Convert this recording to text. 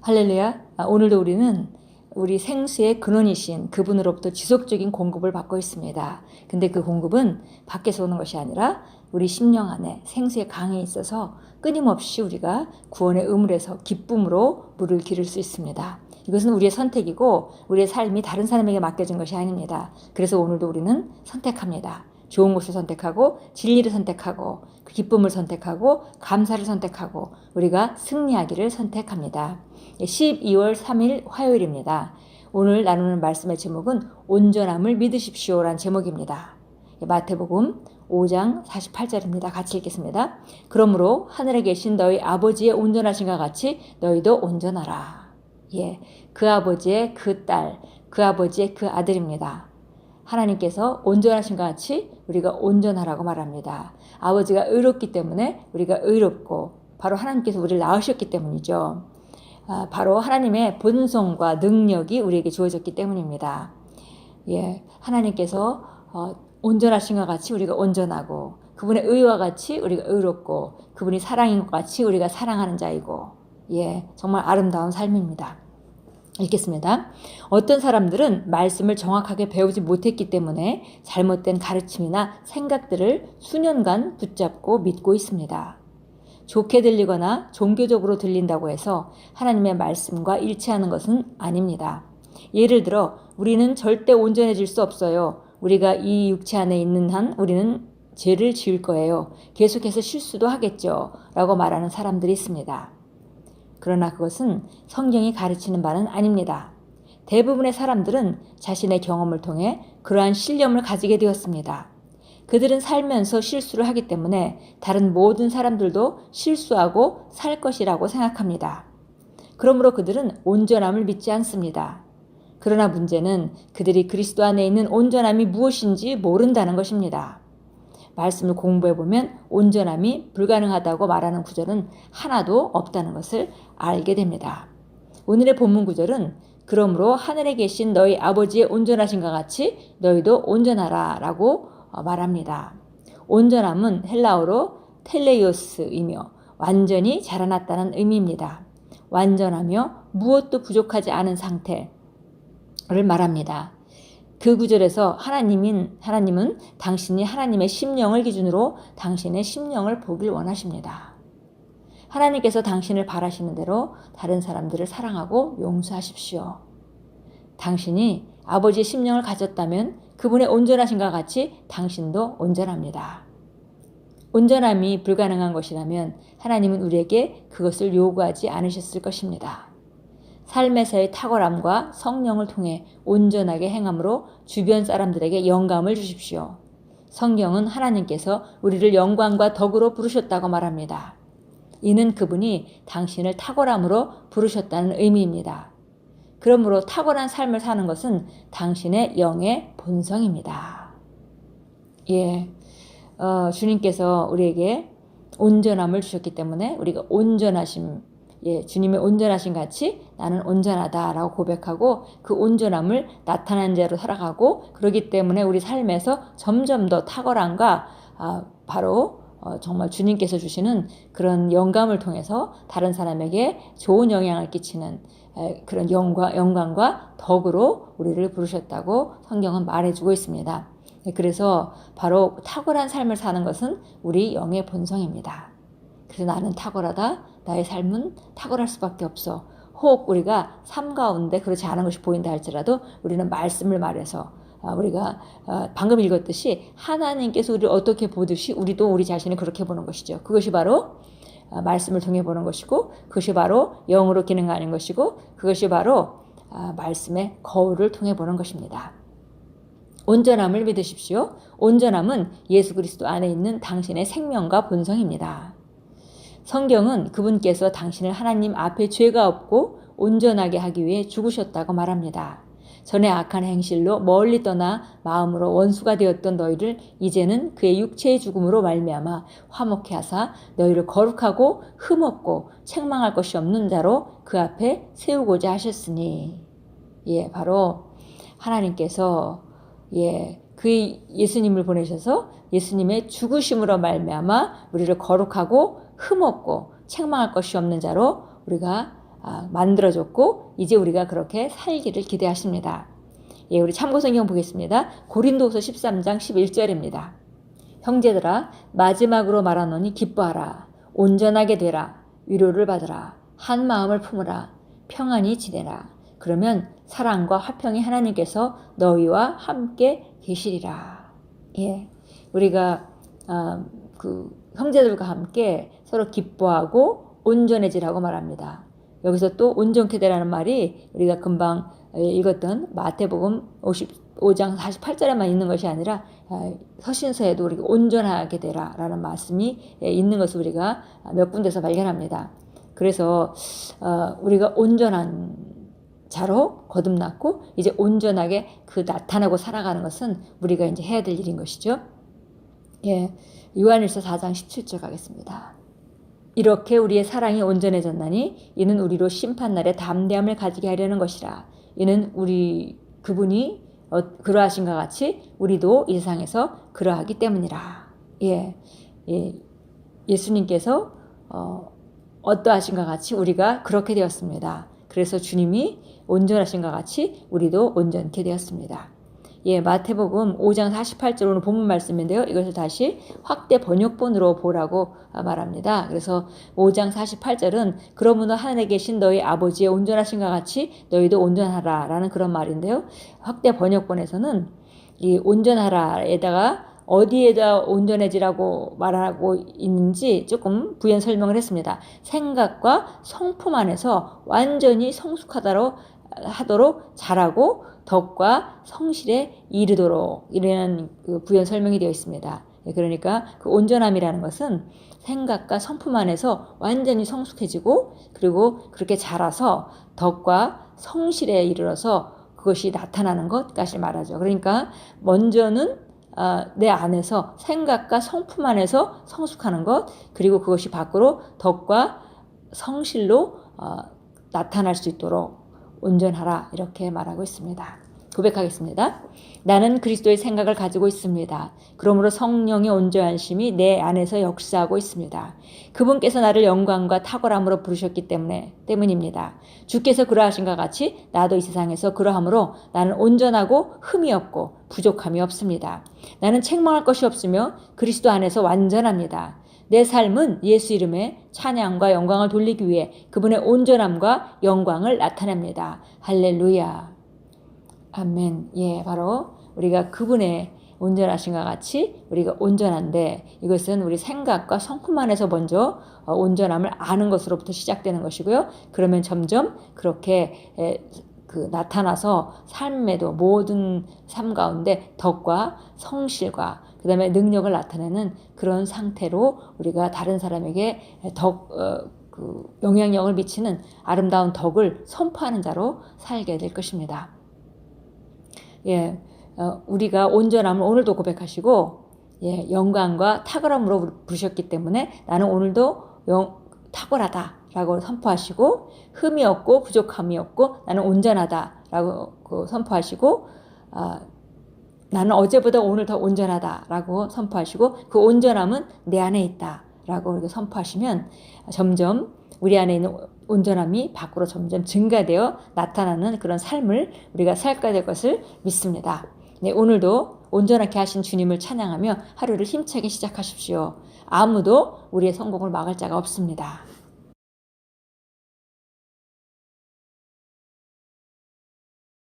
할렐루야. 오늘도 우리는 우리 생수의 근원이신 그분으로부터 지속적인 공급을 받고 있습니다. 근데 그 공급은 밖에서 오는 것이 아니라 우리 심령 안에 생수의 강에 있어서 끊임없이 우리가 구원의 우물에서 기쁨으로 물을 기를 수 있습니다. 이것은 우리의 선택이고 우리의 삶이 다른 사람에게 맡겨진 것이 아닙니다. 그래서 오늘도 우리는 선택합니다. 좋은 것을 선택하고 진리를 선택하고 그 기쁨을 선택하고 감사를 선택하고 우리가 승리하기를 선택합니다. 12월 3일 화요일입니다. 오늘 나누는 말씀의 제목은 온전함을 믿으십시오라는 제목입니다. 마태복음 5장 48절입니다. 같이 읽겠습니다. 그러므로 하늘에 계신 너희 아버지의 온전하신과 같이 너희도 온전하라. 그 아버지의 그 딸, 그 아버지의 그 아들입니다. 하나님께서 온전하신과 같이 우리가 온전하라고 말합니다. 아버지가 의롭기 때문에 우리가 의롭고 바로 하나님께서 우리를 낳으셨기 때문이죠. 바로 하나님의 본성과 능력이 우리에게 주어졌기 때문입니다. 하나님께서 온전하신과 같이 우리가 온전하고 그분의 의와 같이 우리가 의롭고 그분이 사랑인 것 같이 우리가 사랑하는 자이고 정말 아름다운 삶입니다. 읽겠습니다. 어떤 사람들은 말씀을 정확하게 배우지 못했기 때문에 잘못된 가르침이나 생각들을 수년간 붙잡고 믿고 있습니다. 좋게 들리거나 종교적으로 들린다고 해서 하나님의 말씀과 일치하는 것은 아닙니다. 예를 들어 우리는 절대 온전해질 수 없어요. 우리가 이 육체 안에 있는 한 우리는 죄를 지을 거예요. 계속해서 실수도 하겠죠. 라고 말하는 사람들이 있습니다. 그러나 그것은 성경이 가르치는 바는 아닙니다. 대부분의 사람들은 자신의 경험을 통해 그러한 신념을 가지게 되었습니다. 그들은 살면서 실수를 하기 때문에 다른 모든 사람들도 실수하고 살 것이라고 생각합니다. 그러므로 그들은 온전함을 믿지 않습니다. 그러나 문제는 그들이 그리스도 안에 있는 온전함이 무엇인지 모른다는 것입니다. 말씀을 공부해보면 온전함이 불가능하다고 말하는 구절은 하나도 없다는 것을 알게 됩니다. 오늘의 본문 구절은 그러므로 하늘에 계신 너희 아버지의 온전하신과 같이 너희도 온전하라 라고 말합니다. 온전함은 헬라어로 텔레이오스이며 완전히 자라났다는 의미입니다. 완전하며 무엇도 부족하지 않은 상태를 말합니다. 그 구절에서 하나님은 당신이 하나님의 심령을 기준으로 당신의 심령을 보길 원하십니다. 하나님께서 당신을 바라시는 대로 다른 사람들을 사랑하고 용서하십시오. 당신이 아버지의 심령을 가졌다면 그분의 온전하신과 같이 당신도 온전합니다. 온전함이 불가능한 것이라면 하나님은 우리에게 그것을 요구하지 않으셨을 것입니다. 삶에서의 탁월함과 성령을 통해 온전하게 행함으로 주변 사람들에게 영감을 주십시오. 성경은 하나님께서 우리를 영광과 덕으로 부르셨다고 말합니다. 이는 그분이 당신을 탁월함으로 부르셨다는 의미입니다. 그러므로 탁월한 삶을 사는 것은 당신의 영의 본성입니다. 주님께서 우리에게 온전함을 주셨기 때문에 우리가 주님의 온전하신 같이 나는 온전하다라고 고백하고 그 온전함을 나타난 자로 살아가고 그러기 때문에 우리 삶에서 점점 더 탁월함과 바로 정말 주님께서 주시는 그런 영감을 통해서 다른 사람에게 좋은 영향을 끼치는 그런 영광과 덕으로 우리를 부르셨다고 성경은 말해주고 있습니다. 그래서 바로 탁월한 삶을 사는 것은 우리 영의 본성입니다. 그래서 나는 탁월하다. 나의 삶은 탁월할 수밖에 없어. 혹 우리가 삶 가운데 그렇지 않은 것이 보인다 할지라도 우리는 말씀을 말해서 우리가 방금 읽었듯이 하나님께서 우리를 어떻게 보듯이 우리도 우리 자신을 그렇게 보는 것이죠. 그것이 바로 말씀을 통해 보는 것이고 그것이 바로 영으로 기능하는 것이고 그것이 바로 말씀의 거울을 통해 보는 것입니다. 온전함을 믿으십시오. 온전함은 예수 그리스도 안에 있는 당신의 생명과 본성입니다. 성경은 그분께서 당신을 하나님 앞에 죄가 없고 온전하게 하기 위해 죽으셨다고 말합니다. 전에 악한 행실로 멀리 떠나 마음으로 원수가 되었던 너희를 이제는 그의 육체의 죽음으로 말미암아 화목케 하사 너희를 거룩하고 흠없고 책망할 것이 없는 자로 그 앞에 세우고자 하셨으니 바로 하나님께서 그 예수님을 보내셔서 예수님의 죽으심으로 말미암아 우리를 거룩하고 흠없고 책망할 것이 없는 자로 우리가 만들어줬고 이제 우리가 그렇게 살기를 기대하십니다. 예, 우리 참고성경 보겠습니다. 고린도후서 13장 11절입니다. 형제들아 마지막으로 말하노니 기뻐하라. 온전하게 되라. 위로를 받으라. 한 마음을 품으라. 평안히 지내라. 그러면 사랑과 화평이 하나님께서 너희와 함께 계시리라. 예, 우리가 그 형제들과 함께 서로 기뻐하고 온전해지라고 말합니다. 여기서 또 온전케 되라는 말이 우리가 금방 읽었던 마태복음 55장 48절에만 있는 것이 아니라 서신서에도 우리가 온전하게 되라라는 말씀이 있는 것을 우리가 몇 군데서 발견합니다. 그래서 우리가 온전한 자로 거듭났고 이제 온전하게 그 나타나고 살아가는 것은 우리가 이제 해야 될 일인 것이죠. 예, 요한일서 4장 17절 가겠습니다. 이렇게 우리의 사랑이 온전해졌나니 이는 우리로 심판날에 담대함을 가지게 하려는 것이라. 이는 그분이 그러하신과 같이 우리도 이 세상에서 그러하기 때문이라. 예수님께서 어떠하신과 같이 우리가 그렇게 되었습니다. 그래서 주님이 온전하신과 같이 우리도 온전케 되었습니다. 예, 마태복음 5장 48절 오늘 본문 말씀인데요. 이것을 다시 확대 번역본으로 보라고 말합니다. 그래서 5장 48절은 그러므로 하늘에 계신 너희 아버지의 온전하신과 같이 너희도 온전하라 라는 그런 말인데요. 확대 번역본에서는 이 온전하라에다가 어디에다 온전해지라고 말하고 있는지 조금 부연 설명을 했습니다. 생각과 성품 안에서 완전히 성숙하도록 잘하고 덕과 성실에 이르도록 이라는 그 부연 설명이 되어 있습니다. 그러니까 그 온전함이라는 것은 생각과 성품 안에서 완전히 성숙해지고 그리고 그렇게 자라서 덕과 성실에 이르러서 그것이 나타나는 것까지 말하죠. 그러니까 먼저는 내 안에서 생각과 성품 안에서 성숙하는 것 그리고 그것이 밖으로 덕과 성실로 나타날 수 있도록 온전하라 이렇게 말하고 있습니다. 고백하겠습니다. 나는 그리스도의 생각을 가지고 있습니다. 그러므로 성령의 온전하심이 내 안에서 역사하고 있습니다. 그분께서 나를 영광과 탁월함으로 부르셨기 때문입니다. 주께서 그러하신과 같이 나도 이 세상에서 그러함으로 나는 온전하고 흠이 없고 부족함이 없습니다. 나는 책망할 것이 없으며 그리스도 안에서 완전합니다. 내 삶은 예수 이름에 찬양과 영광을 돌리기 위해 그분의 온전함과 영광을 나타냅니다. 할렐루야. 아멘. 예, 바로 우리가 그분의 온전하신과 같이 우리가 온전한데 이것은 우리 생각과 성품 안에서 먼저 온전함을 아는 것으로부터 시작되는 것이고요. 그러면 점점 그렇게 나타나서 삶에도 모든 삶 가운데 덕과 성실과 그 다음에 능력을 나타내는 그런 상태로 우리가 다른 사람에게 영향력을 미치는 아름다운 덕을 선포하는 자로 살게 될 것입니다. 예, 우리가 온전함을 오늘도 고백하시고 영광과 탁월함으로 부르셨기 때문에 나는 오늘도 탁월하다라고 선포하시고 흠이 없고 부족함이 없고 나는 온전하다라고 선포하시고 나는 어제보다 오늘 더 온전하다라고 선포하시고 그 온전함은 내 안에 있다라고 이렇게 선포하시면 점점 우리 안에 있는 온전함이 밖으로 점점 증가되어 나타나는 그런 삶을 우리가 살게 될 것을 믿습니다. 네, 오늘도 온전하게 하신 주님을 찬양하며 하루를 힘차게 시작하십시오. 아무도 우리의 성공을 막을 자가 없습니다.